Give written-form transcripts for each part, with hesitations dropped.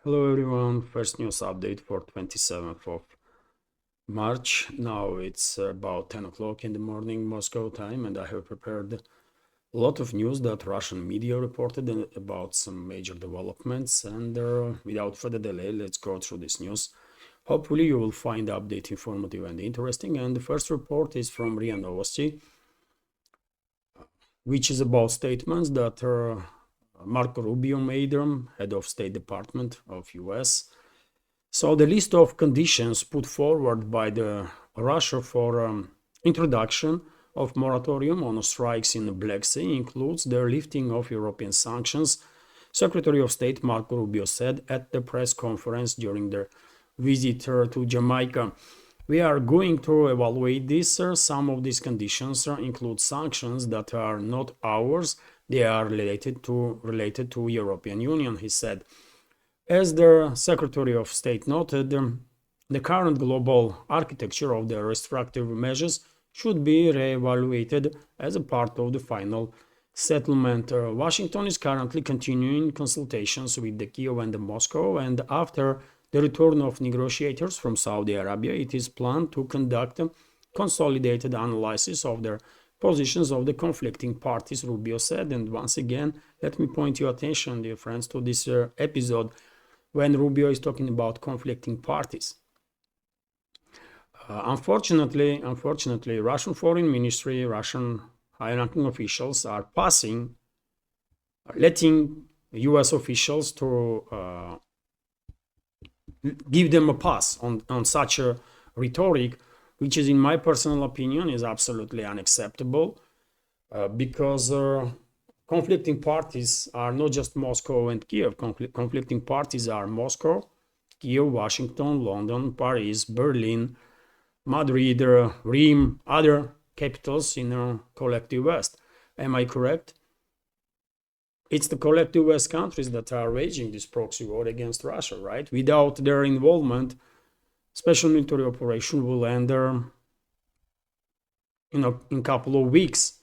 Hello everyone, first news update for 27th of March. Now it's about 10 o'clock in the morning Moscow time, and I have prepared a lot of news that Russian media reported about some major developments. And without further delay, let's go through this news. Hopefully you will find the update informative and interesting. And the first report is from RIA Novosti, which is about statements that Marco Rubio made, head of State Department of US. So the list of conditions put forward by the Russia for introduction of moratorium on strikes in the Black Sea includes the lifting of European sanctions, Secretary of State Marco Rubio said at the press conference during their visit to Jamaica. We are going to evaluate this. Some of these conditions include sanctions that are not ours. They are related to European Union, he said. As the Secretary of State noted, the current global architecture of the restrictive measures should be re-evaluated as a part of the final settlement. Washington is currently continuing consultations with the Kiev and the Moscow, and after the return of negotiators from Saudi Arabia, it is planned to conduct a consolidated analysis of their positions of the conflicting parties, Rubio said. And once again, let me point your attention, dear friends, to this episode when Rubio is talking about conflicting parties. Unfortunately, Russian Foreign Ministry, Russian high-ranking officials are letting US officials to give them a pass on such a rhetoric, which is, in my personal opinion, is absolutely unacceptable, because conflicting parties are not just Moscow and Kiev. Conflicting parties are Moscow, Kiev, Washington, London, Paris, Berlin, Madrid, Rome, other capitals in the collective West. Am I correct? It's the collective West countries that are waging this proxy war against Russia, right? Without their involvement, special military operation will end in a couple of weeks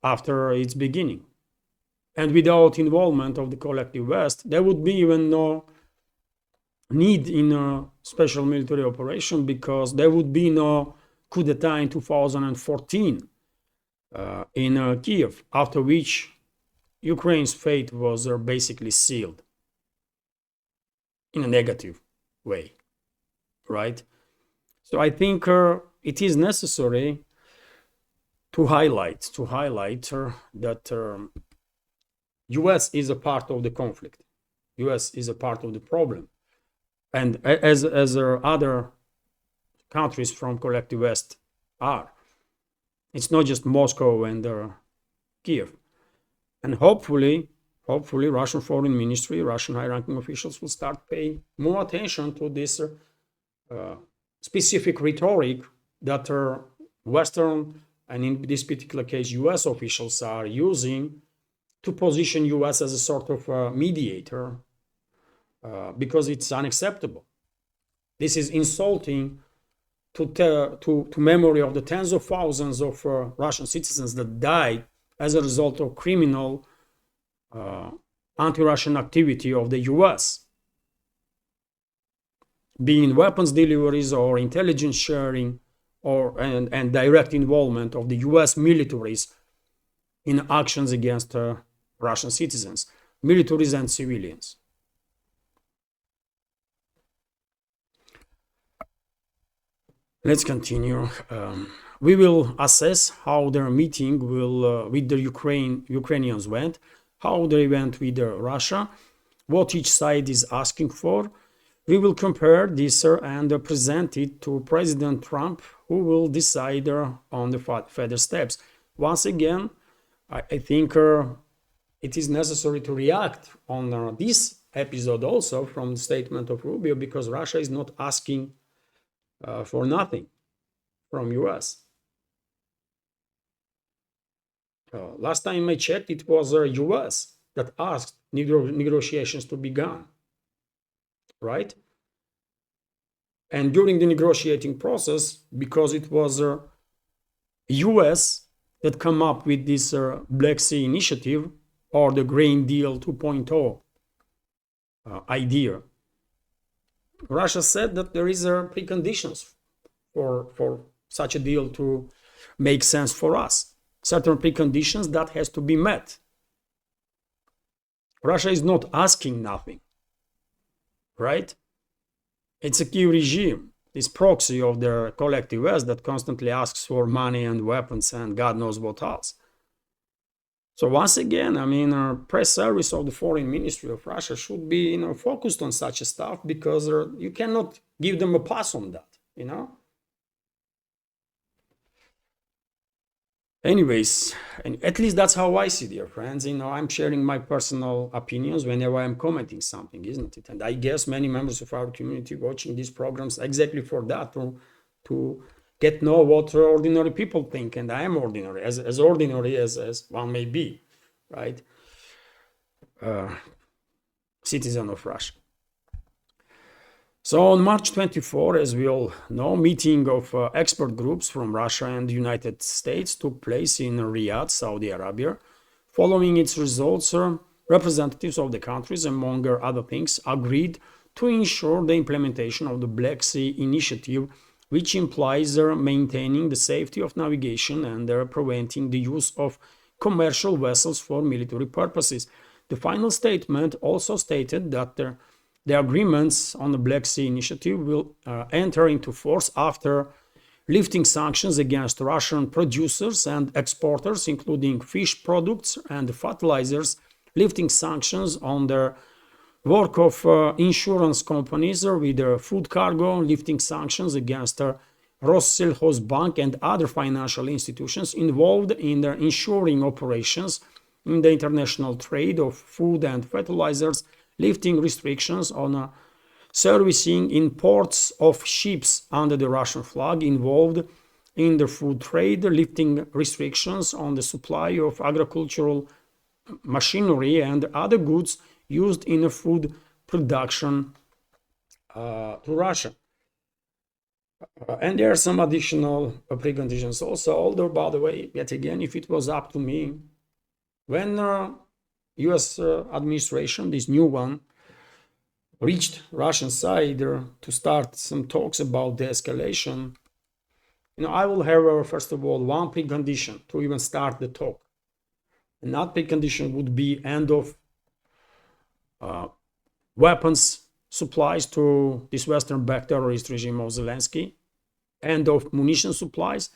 after its beginning. And without involvement of the collective West, there would be even no need in a special military operation, because there would be no coup d'etat in 2014 in Kiev, after which Ukraine's fate was basically sealed in a negative way, right? So I think it is necessary to highlight that US is a part of the conflict. US is a part of the problem. And as other countries from collective West are. It's not just Moscow and Kiev. And hopefully Russian Foreign Ministry, Russian high-ranking officials will start paying more attention to this specific rhetoric that Western, and in this particular case, US officials are using to position US as a sort of mediator, because it's unacceptable. This is insulting to memory of the tens of thousands of Russian citizens that died as a result of criminal anti-Russian activity of the US, being weapons deliveries or intelligence sharing and direct involvement of the US militaries in actions against Russian citizens, militaries and civilians. Let's continue. We will assess how their meeting with the Ukrainians went, how they went with Russia, what each side is asking for. We will compare this and present it to President Trump, who will decide on the further steps. Once again, I think it is necessary to react on this episode also from the statement of Rubio, because Russia is not asking for nothing from US. Last time I checked, it was US that asked negotiations to begin, right? And during the negotiating process, because it was US that come up with this Black Sea initiative, or the Grain Deal 2.0 idea. Russia said that there is preconditions for such a deal to make sense for us. Certain preconditions that has to be met. Russia is not asking nothing, right? It's a key regime, this proxy of the collective West that constantly asks for money and weapons and God knows what else. So once again, I mean, press service of the Foreign Ministry of Russia should be, focused on such a stuff, because you cannot give them a pass on that, Anyways, and at least that's how I see, dear friends. I'm sharing my personal opinions whenever I'm commenting something, isn't it? And I guess many members of our community watching these programs exactly for that, to get know what ordinary people think. And I am ordinary, as ordinary as one may be, right? Citizen of Russia. So on March 24, as we all know, meeting of expert groups from Russia and the United States took place in Riyadh, Saudi Arabia. Following its results, representatives of the countries, among other things, agreed to ensure the implementation of the Black Sea Initiative, which implies maintaining the safety of navigation and preventing the use of commercial vessels for military purposes. The final statement also stated that the agreements on the Black Sea Initiative will enter into force after lifting sanctions against Russian producers and exporters, including fish products and fertilizers, lifting sanctions on the work of insurance companies with food cargo, lifting sanctions against Rossельхозbank and other financial institutions involved in the insuring operations in the international trade of food and fertilizers, lifting restrictions on servicing in ports of ships under the Russian flag involved in the food trade, lifting restrictions on the supply of agricultural machinery and other goods used in the food production to Russia. And there are some additional preconditions also, although, by the way, yet again, if it was up to me, when US administration, this new one, reached Russian side to start some talks about de-escalation, I will have, first of all, one precondition to even start the talk. And that precondition would be end of weapons supplies to this Western-backed terrorist regime of Zelensky, end of munition supplies,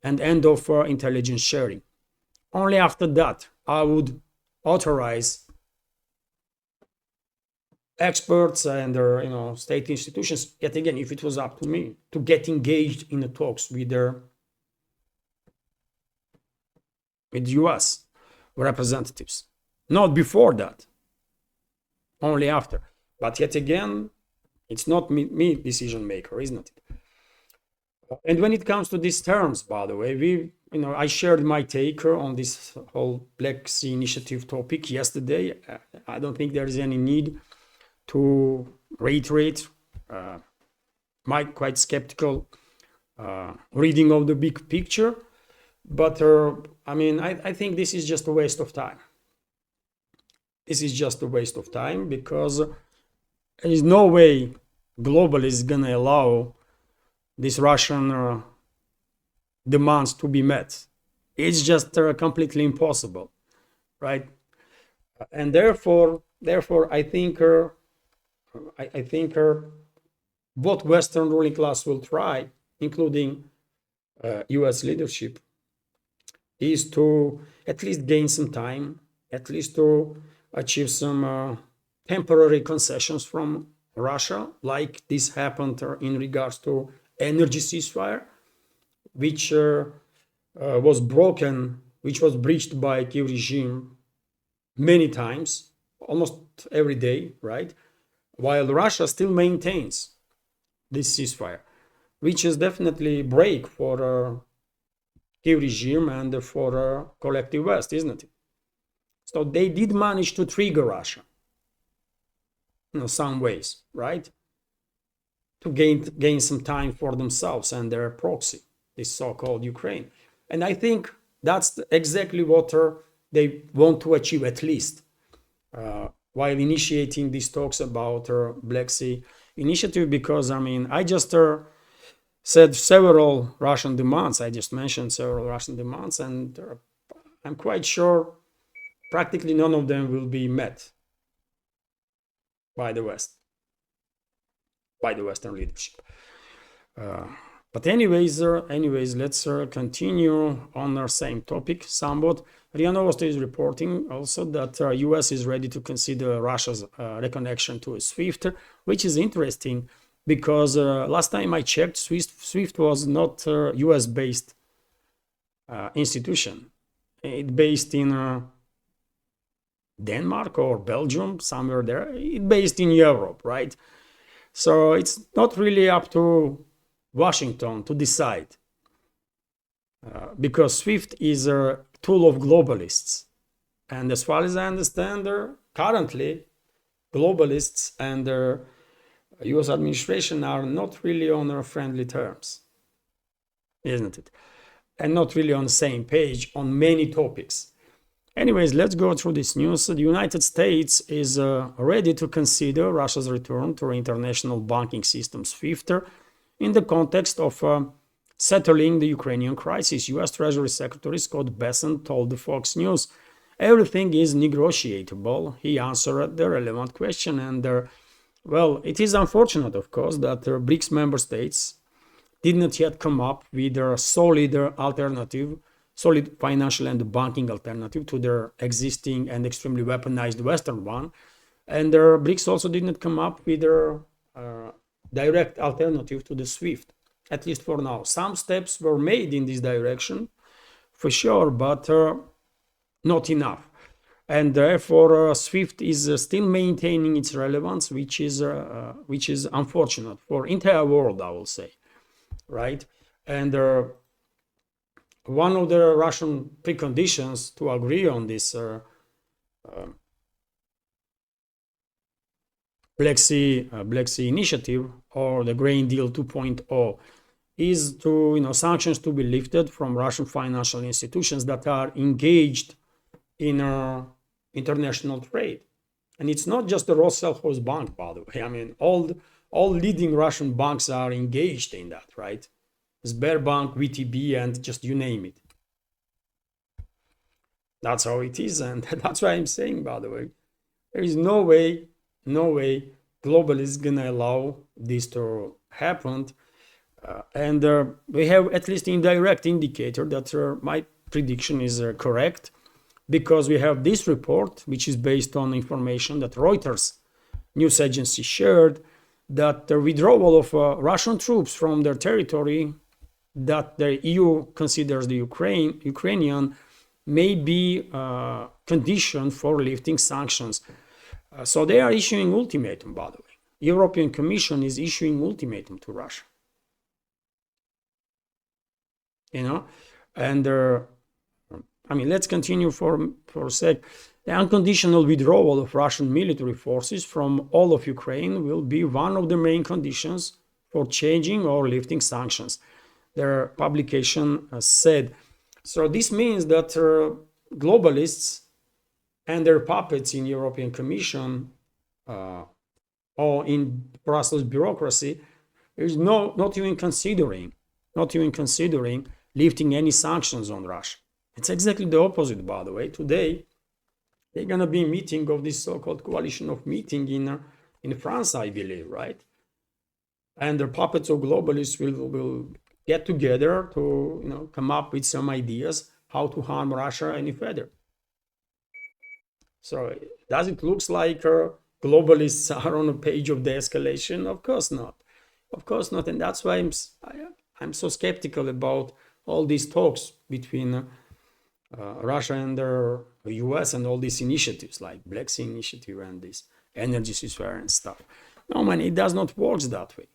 and end of intelligence sharing. Only after that, I would authorize experts and state institutions, yet again, if it was up to me, to get engaged in the talks with US representatives. Not before that, only after. But yet again, it's not me decision maker, isn't it? And when it comes to these terms, by the way, I shared my take on this whole Black Sea Initiative topic yesterday. I don't think there is any need to reiterate my quite skeptical reading of the big picture. But I think this is just a waste of time. This is just a waste of time, because there is no way globally is going to allow these Russian demands to be met. It's just completely impossible, right? And therefore, I think what Western ruling class will try, including US leadership, is to at least gain some time, at least to achieve some temporary concessions from Russia, like this happened in regards to energy ceasefire, which was broken, which was breached by Kyiv regime many times, almost every day, right? While Russia still maintains this ceasefire, which is definitely a break for Kyiv regime and for collective West, isn't it? So they did manage to trigger Russia, some ways, right? To gain some time for themselves and their proxy, this so-called Ukraine. And I think that's exactly what they want to achieve, at least. while initiating these talks about Black Sea initiative, because I mean, I just said several Russian demands. I just mentioned several Russian demands, and I'm quite sure practically none of them will be met by the West, by the Western leadership. But anyways, let's continue on our same topic somewhat. RIA Novosti is reporting also that US is ready to consider Russia's reconnection to SWIFT, which is interesting because last time I checked, SWIFT was not a US-based institution. It's based in Denmark or Belgium, somewhere there. It's based in Europe, right? So it's not really up to Washington to decide, because SWIFT is a tool of globalists. And as far as I understand, currently, globalists and the US administration are not really on friendly terms, isn't it? And not really on the same page on many topics. Anyways, let's go through this news. The United States is ready to consider Russia's return to the international banking system SWIFT in the context of settling the Ukrainian crisis. US Treasury Secretary Scott Bessent told the Fox News, everything is negotiable. He answered the relevant question, and well, it is unfortunate, of course, that BRICS member states did not yet come up with a solid alternative, solid financial and banking alternative to their existing and extremely weaponized Western one. And BRICS also did not come up with a direct alternative to the SWIFT, at least for now. Some steps were made in this direction, for sure, but not enough. And therefore, SWIFT is still maintaining its relevance, which is unfortunate for entire world, I will say, right? And one of the Russian preconditions to agree on this Black Sea initiative, or the Grain Deal 2.0, is to sanctions to be lifted from Russian financial institutions that are engaged in international trade. And it's not just the Rossellhozbank, by the way. I mean, all leading Russian banks are engaged in that, right? Sberbank, VTB, and just you name it. That's how it is, and that's why I'm saying, by the way, there is no way global is gonna allow this to happen. And we have at least indirect indicator that my prediction is correct, because we have this report, which is based on information that Reuters news agency shared, that the withdrawal of Russian troops from their territory that the EU considers the Ukrainian may be condition for lifting sanctions. So they are issuing ultimatum, by the way. European Commission is issuing ultimatum to Russia. And I mean, let's continue for a sec. The unconditional withdrawal of Russian military forces from all of Ukraine will be one of the main conditions for changing or lifting sanctions, their publication said. So this means that globalists and their puppets in European Commission or in Brussels bureaucracy is not even considering lifting any sanctions on Russia. It's exactly the opposite, by the way. Today, they're going to be meeting of this so-called coalition of meeting in France, I believe, right? And the puppets of globalists will get together to come up with some ideas how to harm Russia any further. So does it look like globalists are on a page of de-escalation? Of course not. Of course not. And that's why I'm so skeptical about all these talks between Russia and the US and all these initiatives like Black Sea Initiative and this energy ceasefire and stuff. No, man, it does not work that way.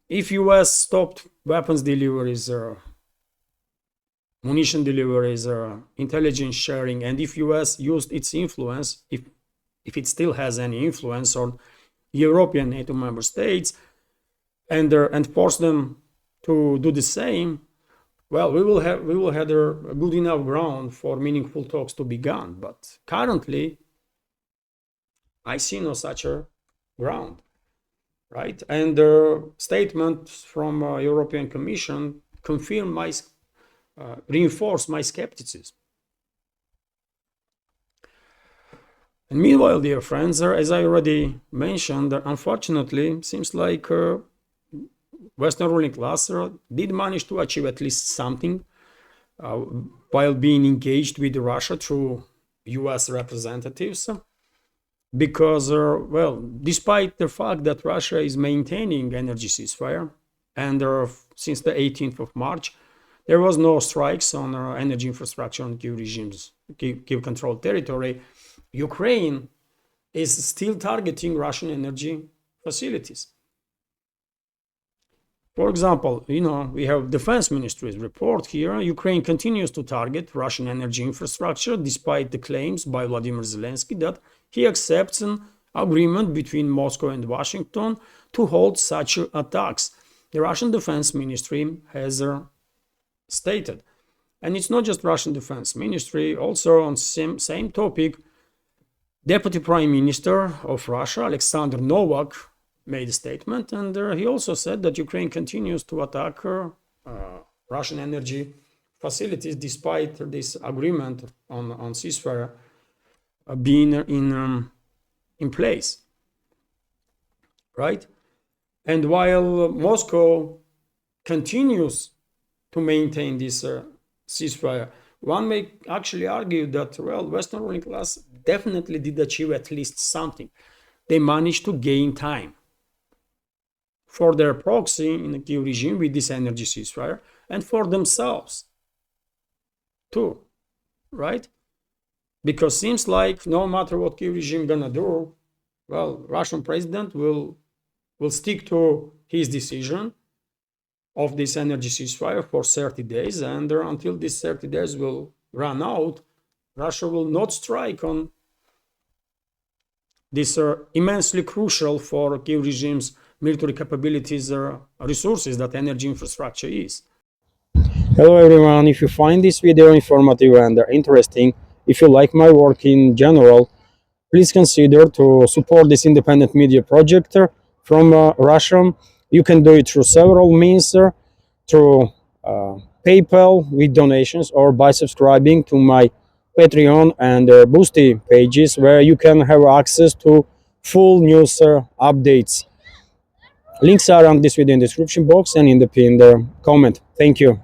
If US stopped weapons deliveries, munition deliveries, intelligence sharing, and if US used its influence, if it still has any influence on European NATO member states, and force them to do the same, well, we will have a good enough ground for meaningful talks to begun. But currently, I see no such a ground, right? And the statement from European Commission confirm my, reinforce my skepticism. And meanwhile, dear friends, as I already mentioned, unfortunately, seems like Western ruling class did manage to achieve at least something while being engaged with Russia through US representatives. Because, well, despite the fact that Russia is maintaining energy ceasefire, and since the 18th of March, there was no strikes on energy infrastructure on Kiev regimes, Kiev controlled territory, Ukraine is still targeting Russian energy facilities. For example, we have Defense Ministry's report here. Ukraine continues to target Russian energy infrastructure despite the claims by Vladimir Zelensky that he accepts an agreement between Moscow and Washington to halt such attacks. The Russian Defense Ministry has stated. And it's not just Russian Defense Ministry, also on same topic, Deputy Prime Minister of Russia, Alexander Novak, made a statement, and he also said that Ukraine continues to attack Russian energy facilities despite this agreement on ceasefire being in place, right? And while Moscow continues to maintain this ceasefire, one may actually argue that, well, Western ruling class definitely did achieve at least something. They managed to gain time for their proxy in the Kiev regime with this energy ceasefire, and for themselves too, right? Because seems like no matter what Kiev regime gonna do, well, Russian president will stick to his decision of this energy ceasefire for 30 days, and until these 30 days will run out, Russia will not strike on this immensely crucial for Kiev regime's military capabilities resources that energy infrastructure is. Hello everyone, if you find this video informative and interesting, if you like my work in general, please consider to support this independent media project from Russia. You can do it through several means, through PayPal with donations, or by subscribing to my Patreon and Boosty pages, where you can have access to full news updates. Links are on this video in the description box and in the pinned comment. Thank you.